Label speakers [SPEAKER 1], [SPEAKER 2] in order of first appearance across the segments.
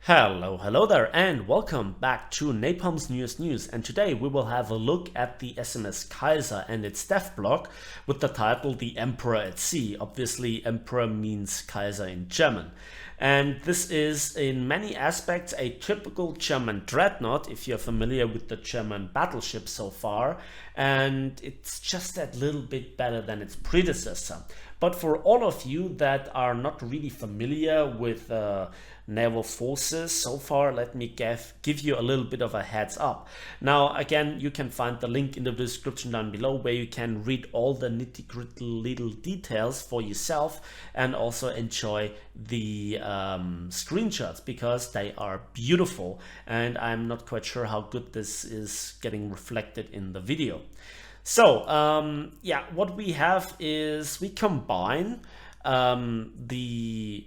[SPEAKER 1] Hello there, and welcome back to Napalm's newest news. And today we will have a look at the SMS Kaiser and its dev block with the title The Emperor at Sea. Obviously, Emperor means Kaiser in German. And this is in many aspects a typical German Dreadnought, if you're familiar with the German battleship so far. And it's just that little bit better than its predecessor. But for all of you that are not really familiar with naval forces so far, let me give you a little bit of a heads up. Now, again, you can find the link in the description down below where you can read all the nitty-gritty little details for yourself and also enjoy the screenshots because they are beautiful, and I'm not quite sure how good this is getting reflected in the video. So yeah, what we have is we combine the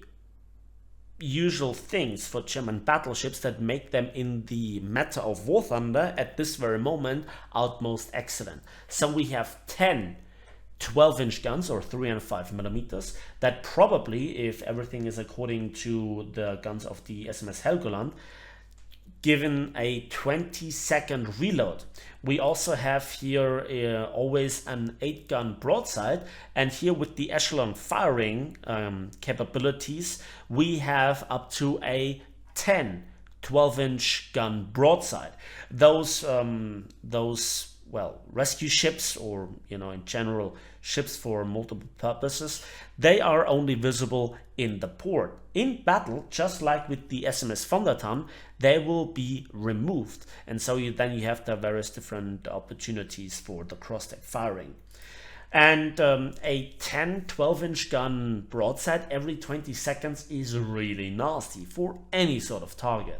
[SPEAKER 1] usual things for German battleships that make them in the meta of War Thunder at this very moment utmost excellent. So we have 10 12-inch guns or 305 millimeters that probably, if everything is according to the guns of the SMS Helgoland, given a 20-second reload. We also have here always an 8-gun broadside, and here with the echelon firing capabilities, we have up to a 10 12-inch gun broadside. Those well, rescue ships, or in general ships for multiple purposes, they are only visible in the port. In battle, just like with the SMS Thunderton, they will be removed, and so then you have the various different opportunities for the cross-deck firing. And a 10 12-inch gun broadside every 20 seconds is really nasty for any sort of target.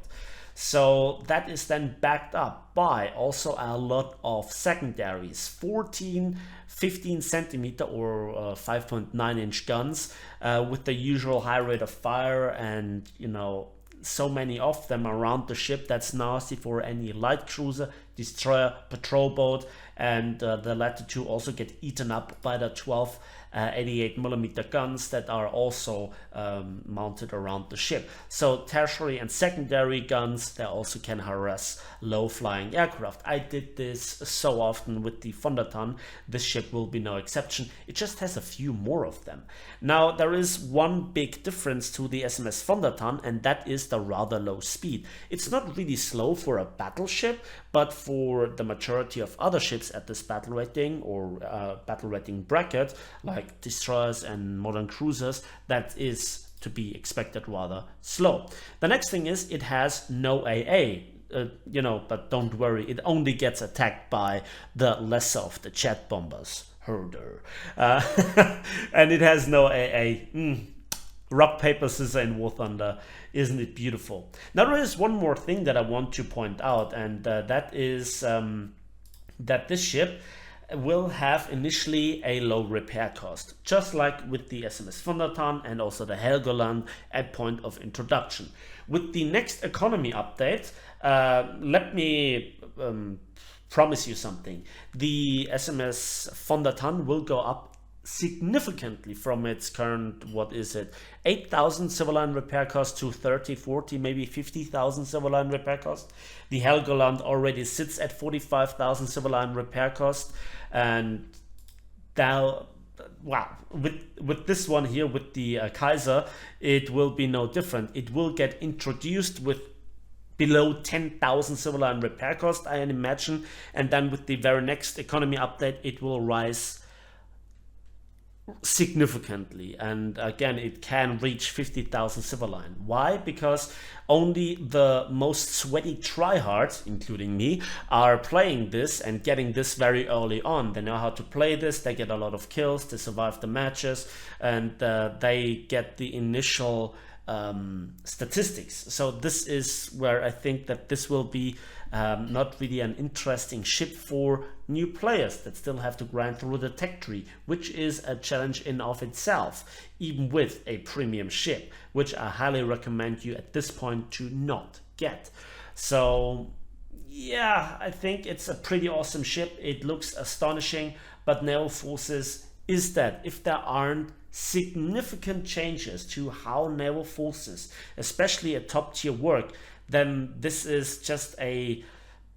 [SPEAKER 1] So that is then backed up by also a lot of secondaries, 14, 15 centimeter or 5.9 inch guns with the usual high rate of fire, and so many of them around the ship. That's nasty for any light cruiser, destroyer, patrol boat, and the latter two also get eaten up by the 12 88mm guns that are also mounted around the ship. So tertiary and secondary guns, they also can harass low-flying aircraft. I did this so often with the Thunderton. This ship will be no exception. It just has a few more of them. Now, there is one big difference to the SMS Thunderton, and that is the rather low speed. It's not really slow for a battleship, but for the majority of other ships at this battle rating or battle rating bracket, like destroyers and modern cruisers, that is to be expected rather slow. The next thing is it has no AA, but don't worry, it only gets attacked by the lesser of the jet bombers, Herder, and it has no AA. Rock, paper, scissors in War Thunder. Isn't it beautiful? Now there is one more thing that I want to point out, and that is that this ship will have initially a low repair cost, just like with the SMS Thunderton and also the Helgoland at point of introduction. With the next economy update, let me promise you something. The SMS Thunderton will go up significantly from its current, 8,000 civil line repair cost to 30, 40, maybe 50,000 civil line repair cost. The Helgoland already sits at 45,000 civil line repair cost, and now, wow, with this one here, with the Kaiser, it will be no different. It will get introduced with below 10,000 civil line repair cost, I imagine, and then with the very next economy update, it will rise significantly, and again it can reach 50,000 civil line. Why? Because only the most sweaty tryhards, including me, are playing this and getting this very early on. They know how to play this, they get a lot of kills, they survive the matches, and they get the initial statistics. So this is where I think that this will be not really an interesting ship for new players that still have to grind through the tech tree, which is a challenge in of itself, even with a premium ship, which I highly recommend you at this point to not get. So yeah, I think it's a pretty awesome ship. It looks astonishing, but naval forces is that if there aren't significant changes to how naval forces, especially at top tier, work, then this is just a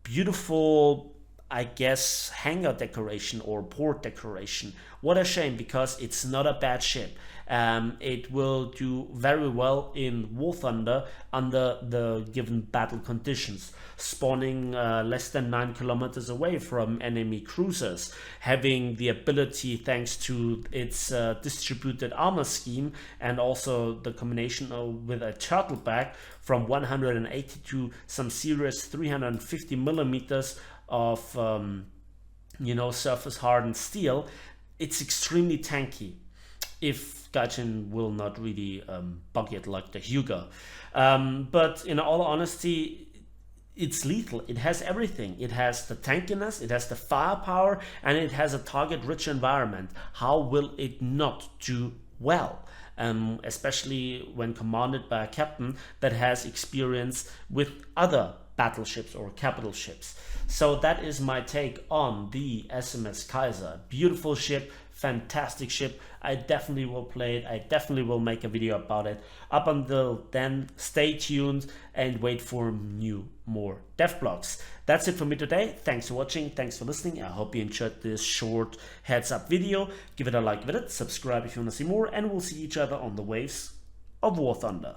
[SPEAKER 1] beautiful, I guess, hangar decoration or port decoration. What a shame, because it's not a bad ship. It will do very well in War Thunder under the given battle conditions, spawning less than 9 kilometers away from enemy cruisers, having the ability, thanks to its distributed armor scheme and also the combination with a turtle back, from 180 to some serious 350 millimeters of surface hardened steel. It's extremely tanky, if Gaijin will not really bug it like the Hugo. But in all honesty, it's lethal. It has everything. It has the tankiness, it has the firepower, and it has a target-rich environment. How will it not do well? Especially when commanded by a captain that has experience with other battleships or capital ships. So that is my take on the SMS Kaiser. Beautiful ship, fantastic ship. I definitely will play it. I definitely will make a video about it. Up until then, stay tuned and wait for more dev blogs. That's it for me today. Thanks for watching. Thanks for listening. I hope you enjoyed this short heads up video. Give it a like with it. Subscribe if you want to see more, and we'll see each other on the waves of War Thunder.